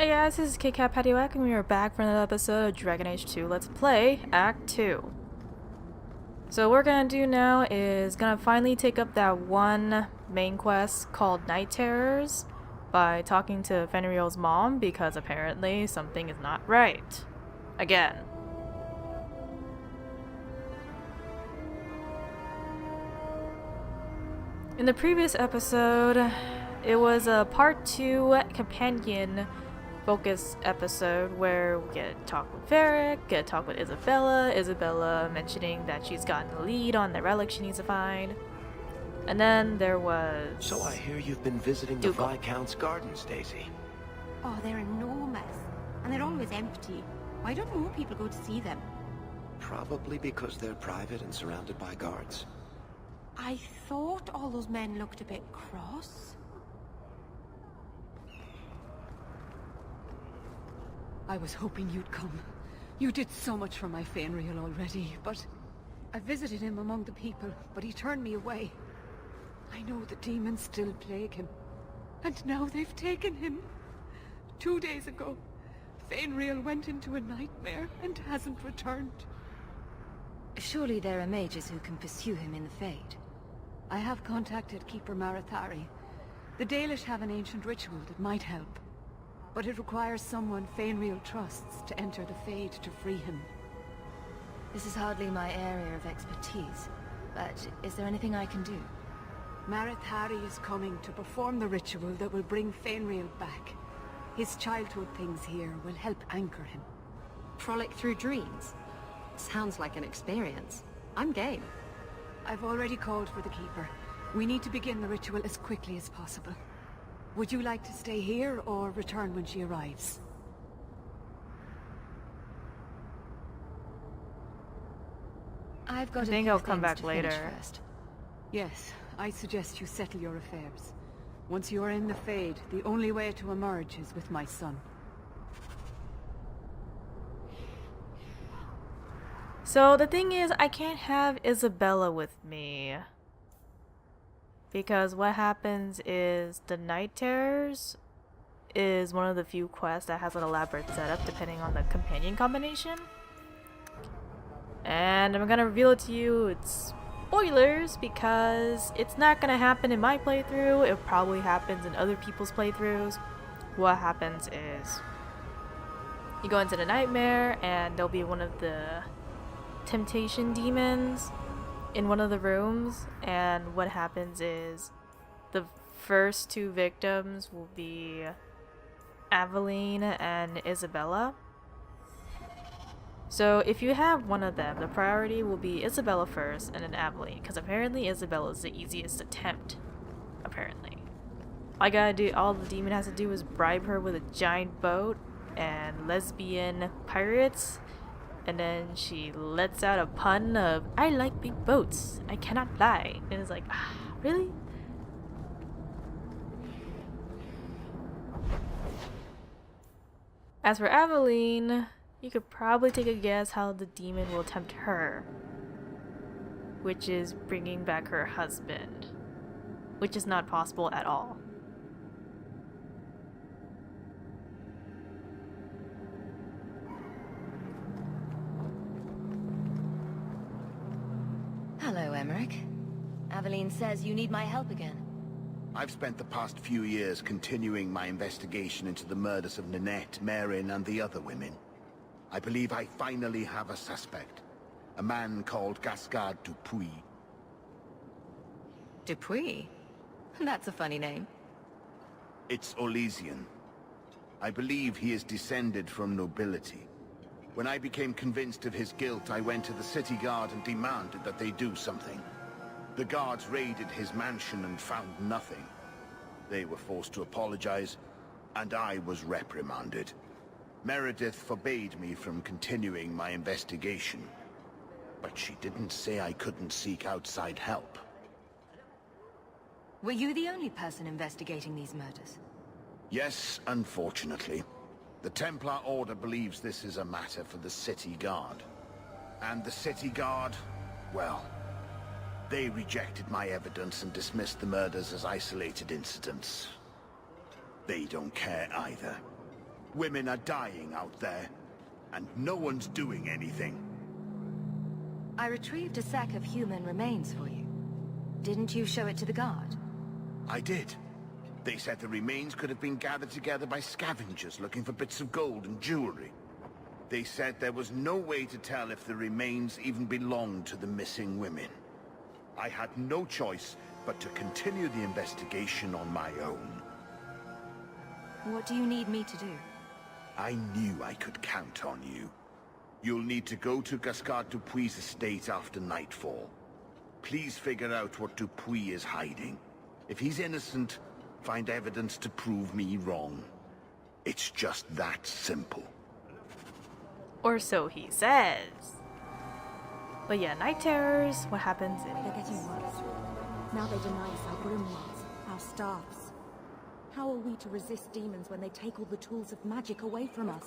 Hey guys, this is KitKat Paddywhack and we are back for another episode of Dragon Age 2 Let's Play Act 2. So what we're gonna do now is gonna finally take up that one main quest called Night Terrors by talking to Fenriel's mom because apparently something is not right. Again. In the previous episode, it was a part 2 companion focus episode where we get to talk with Emeric, get to talk with Isabella mentioning that she's gotten the lead on the relic she needs to find. And then there was... So I hear you've been visiting the Viscount's gardens, Daisy. Oh, they're enormous. And they're always empty. Why don't more people go to see them? Probably because they're private and surrounded by guards. I thought all those men looked a bit cross. I was hoping you'd come. You did so much for my Feynriel already, but... I visited him among the people, but he turned me away. I know the demons still plague him. And now they've taken him. 2 days ago, Feynriel went into a nightmare and hasn't returned. Surely there are mages who can pursue him in the Fade. I have contacted Keeper Marathari. The Dalish have an ancient ritual that might help. But it requires someone Feynriel trusts to enter the Fade to free him. This is hardly my area of expertise, but is there anything I can do? Marathari is coming to perform the ritual that will bring Feynriel back. His childhood things here will help anchor him. Frolic through dreams? Sounds like an experience. I'm game. I've already called for the Keeper. We need to begin the ritual as quickly as possible. Would you like to stay here or return when she arrives? I've got I think I'll come back later. First. Yes, I suggest you settle your affairs. Once you are in the Fade, the only way to emerge is with my son. So the thing is, I can't have Isabella with me. Because what happens is the Night Terrors is one of the few quests that has an elaborate setup depending on the companion combination. And I'm gonna reveal it to you, it's spoilers because it's not gonna happen in my playthrough, it probably happens in other people's playthroughs. What happens is you go into the nightmare and there'll be one of the temptation demons in one of the rooms, and what happens is the first two victims will be Aveline and Isabella. So if you have one of them, the priority will be Isabella first and then Aveline, because apparently Isabella is the easiest to tempt. Apparently. All the demon has to do is bribe her with a giant boat and lesbian pirates. And then she lets out a pun of, I like big boats, I cannot lie. And it's like, really? As for Aveline, you could probably take a guess how the demon will tempt her. Which is bringing back her husband. Which is not possible at all. Hello, Emeric. Aveline says you need my help again. I've spent the past few years continuing my investigation into the murders of Ninette, Marin, and the other women. I believe I finally have a suspect. A man called Gascard Dupuis. Dupuis? That's a funny name. It's Orlesian. I believe he is descended from nobility. When I became convinced of his guilt, I went to the city guard and demanded that they do something. The guards raided his mansion and found nothing. They were forced to apologize, and I was reprimanded. Meredith forbade me from continuing my investigation. But she didn't say I couldn't seek outside help. Were you the only person investigating these murders? Yes, unfortunately. The Templar Order believes this is a matter for the City Guard. And the City Guard, well, they rejected my evidence and dismissed the murders as isolated incidents. They don't care either. Women are dying out there, and no one's doing anything. I retrieved a sack of human remains for you. Didn't you show it to the guard? I did. They said the remains could have been gathered together by scavengers looking for bits of gold and jewelry. They said there was no way to tell if the remains even belonged to the missing women. I had no choice but to continue the investigation on my own. What do you need me to do? I knew I could count on you. You'll need to go to Gascard Dupuis' estate after nightfall. Please figure out what Dupuis is hiding. If he's innocent, find evidence to prove me wrong. It's just that simple. Or so he says. But yeah, night terrors, what happens They're is... getting worse. Now they deny us our grimoires, our staffs. How are we to resist demons when they take all the tools of magic away from us?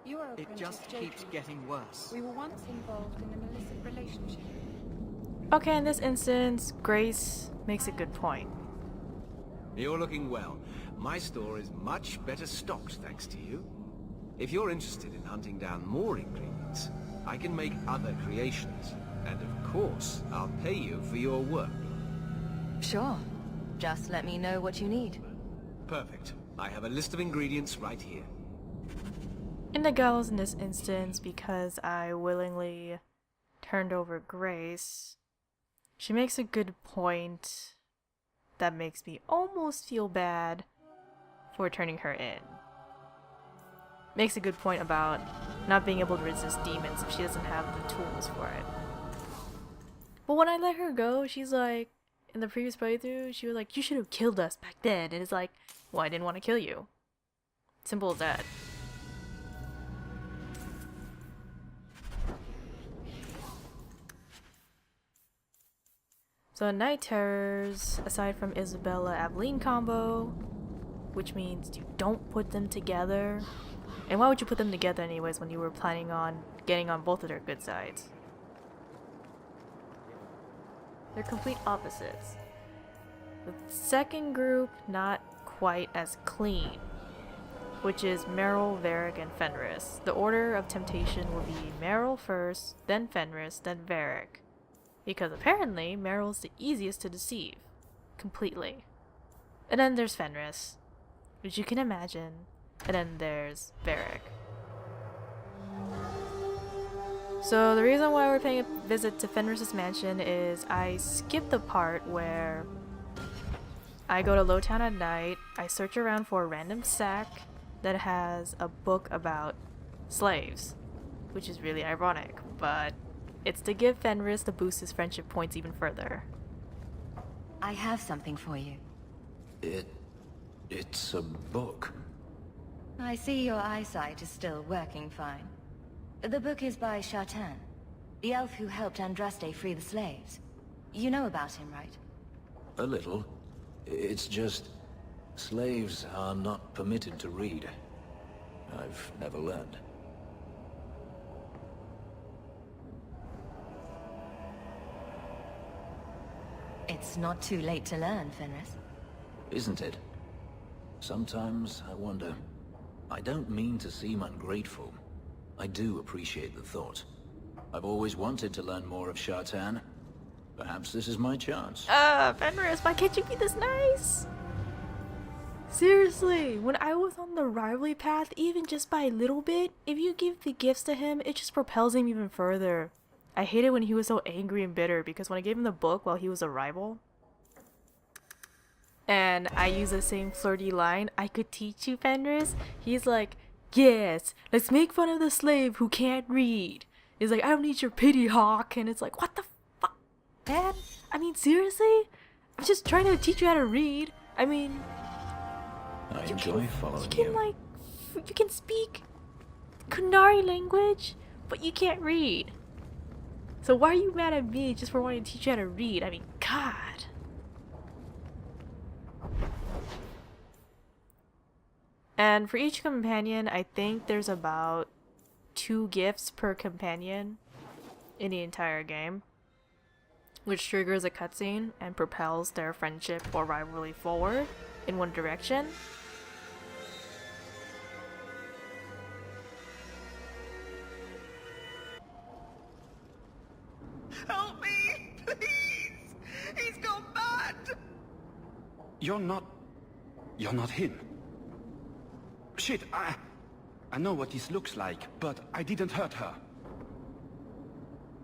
You are It just keeps getting worse. We were once involved in an illicit relationship. Okay, in this instance, Grace makes a good point. You're looking well. My store is much better stocked thanks to you. If you're interested in hunting down more ingredients, I can make other creations. And of course, I'll pay you for your work. Sure. Just let me know what you need. Perfect. I have a list of ingredients right here. In the gallows in this instance, because I willingly turned over Grace, she makes a good point that makes me almost feel bad for turning her in. Makes a good point about not being able to resist demons if she doesn't have the tools for it. But when I let her go, she's like, in the previous playthrough, she was like, you should have killed us back then. And it's like, well, I didn't want to kill you. Simple as that. So night terrors, aside from Isabella-Aveline combo, which means you don't put them together. And why would you put them together anyways when you were planning on getting on both of their good sides? They're complete opposites. The second group, not quite as clean, which is Merrill, Varric, and Fenris. The order of temptation will be Merrill first, then Fenris, then Varric. Because apparently, Merrill's the easiest to deceive. Completely. And then there's Fenris, which you can imagine. And then there's Varric. So the reason why we're paying a visit to Fenris's mansion is I skipped the part where I go to Lowtown at night, I search around for a random sack that has a book about slaves, which is really ironic, but it's to give Fenris to boost his friendship points even further. I have something for you. It's a book. I see your eyesight is still working fine. The book is by Shartan, the elf who helped Andraste free the slaves. You know about him, right? A little. It's just... slaves are not permitted to read. I've never learned. It's not too late to learn, Fenris. Isn't it? Sometimes I wonder. I don't mean to seem ungrateful. I do appreciate the thought. I've always wanted to learn more of Shartan. Perhaps this is my chance. Fenris, why can't you be this nice? Seriously, when I was on the rivalry path, even just by a little bit, if you give the gifts to him, it just propels him even further. I hated when he was so angry and bitter, because when I gave him the book while he was a rival, and I use the same flirty line, I could teach you, Fenris. He's like, yes, let's make fun of the slave who can't read. He's like, I don't need your pity, Hawke. And it's like, what the fuck, man? I mean, seriously? I'm just trying to teach you how to read. I mean, I enjoy following you. Like, you can speak Kunari language, but you can't read. So why are you mad at me just for wanting to teach you how to read? I mean, God. And for each companion, I think there's about 2 gifts per companion in the entire game, which triggers a cutscene and propels their friendship or rivalry forward in one direction. You're not him. Shit, I know what this looks like, but I didn't hurt her.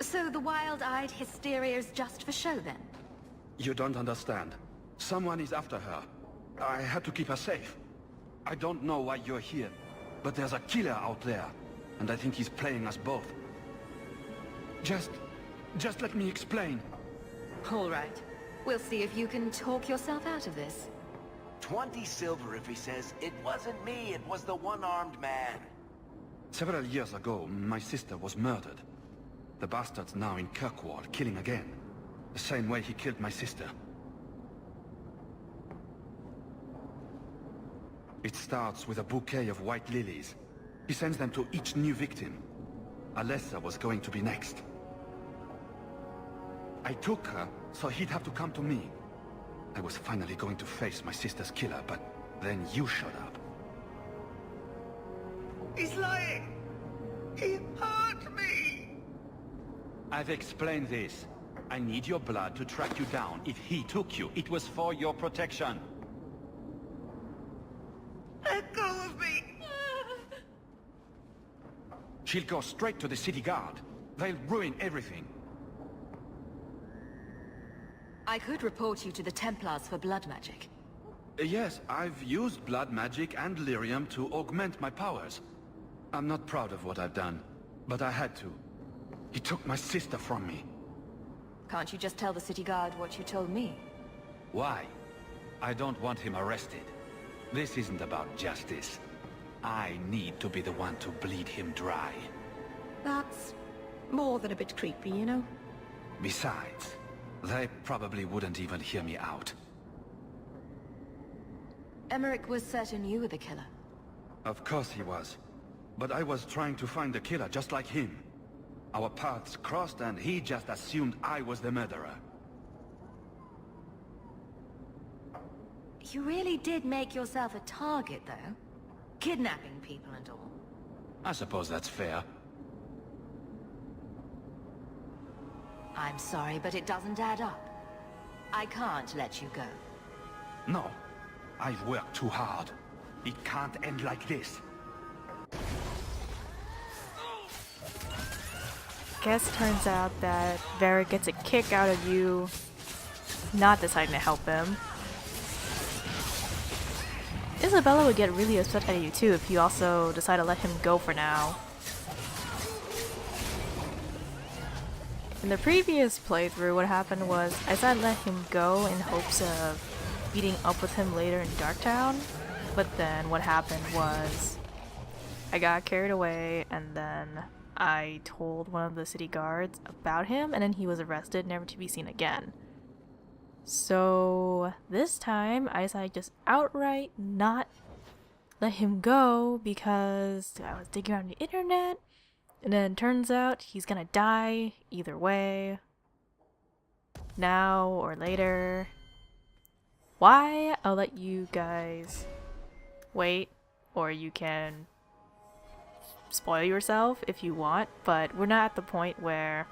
So the wild-eyed hysteria is just for show, then? You don't understand. Someone is after her. I had to keep her safe. I don't know why you're here, but there's a killer out there, and I think he's playing us both. Just let me explain. All right. We'll see if you can talk yourself out of this. 20 silver if he says, "It wasn't me, it was the one-armed man." Several years ago, my sister was murdered. The bastard's now in Kirkwall, killing again. The same way he killed my sister. It starts with a bouquet of white lilies. He sends them to each new victim. Alessa was going to be next. I took her, so he'd have to come to me. I was finally going to face my sister's killer, but then you showed up. He's lying! He hurt me! I've explained this. I need your blood to track you down. If he took you, it was for your protection. Let go of me! She'll go straight to the city guard. They'll ruin everything. I could report you to the Templars for blood magic. Yes, I've used blood magic and lyrium to augment my powers. I'm not proud of what I've done, but I had to. He took my sister from me. Can't you just tell the city guard what you told me? Why? I don't want him arrested. This isn't about justice. I need to be the one to bleed him dry. That's more than a bit creepy, you know? Besides, they probably wouldn't even hear me out. Emeric was certain you were the killer. Of course he was. But I was trying to find the killer just like him. Our paths crossed and he just assumed I was the murderer. You really did make yourself a target, though. Kidnapping people and all. I suppose that's fair. I'm sorry, but it doesn't add up. I can't let you go. No. I've worked too hard. It can't end like this. Guess it turns out that Vera gets a kick out of you not deciding to help him. Isabella would get really upset at you too if you also decide to let him go for now. In the previous playthrough, what happened was I decided to let him go in hopes of meeting up with him later in Darktown, but then what happened was I got carried away and then I told one of the city guards about him and then he was arrested, never to be seen again. So this time I decided just outright not let him go because I was digging around the internet and then it turns out he's gonna die either way, now or later. Why? I'll let you guys wait, or you can spoil yourself if you want, but we're not at the point where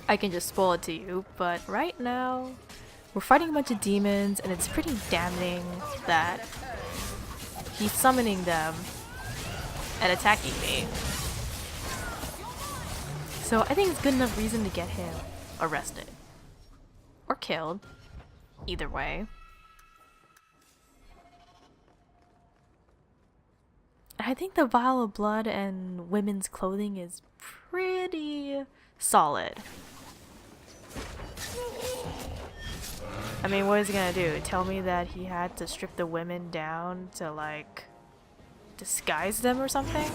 I can just spoil it to you. But right now we're fighting a bunch of demons and it's pretty damning that he's summoning them and attacking me. So I think it's good enough reason to get him arrested or killed, either way. I think the vial of blood and women's clothing is pretty solid. I mean, what is he gonna do? Tell me that he had to strip the women down to, like, disguise them or something?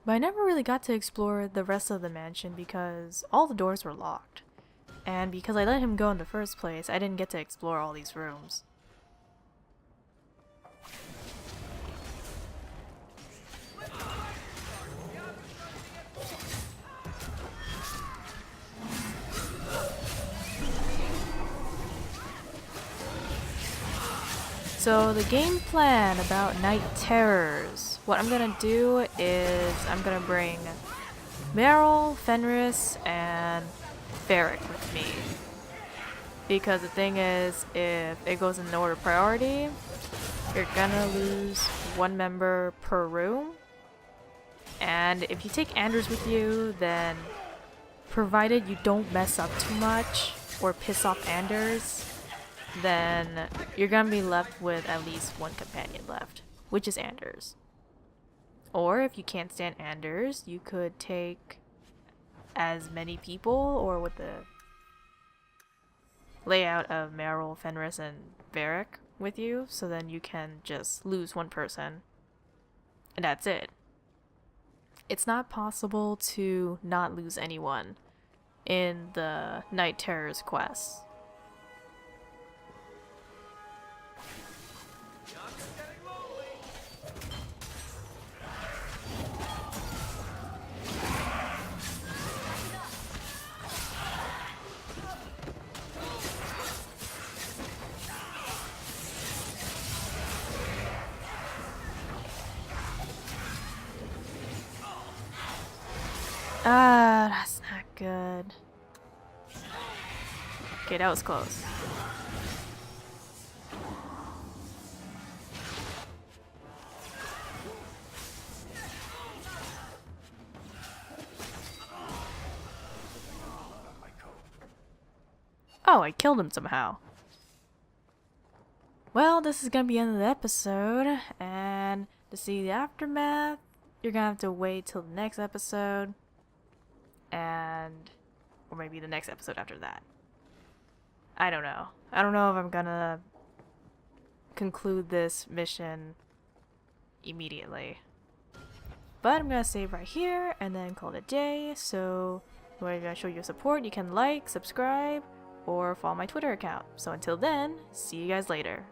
But I never really got to explore the rest of the mansion because all the doors were locked. And because I let him go in the first place, I didn't get to explore all these rooms. So the game plan about night terrors. What I'm gonna do is I'm gonna bring Meryl, Fenris, and Emeric with me. Because the thing is, if it goes in order of priority, you're gonna lose one member per room. And if you take Anders with you, then provided you don't mess up too much or piss off Anders, then you're gonna be left with at least one companion left, which is Anders. Or if you can't stand Anders, you could take as many people, or with the layout of Meryl, Fenris, and Emeric with you, so then you can just lose one person, and that's it. It's not possible to not lose anyone in the Night Terrors quest. Ah, that's not good. Okay, that was close. Oh, I killed him somehow. Well, this is gonna be the end of the episode, and to see the aftermath, you're gonna have to wait till the next episode. Or maybe the next episode after that. I don't know. I don't know if I'm gonna conclude this mission immediately. But I'm gonna save right here and then call it a day. So if you want to show your support, you can like, subscribe, or follow my Twitter account. So until then, see you guys later.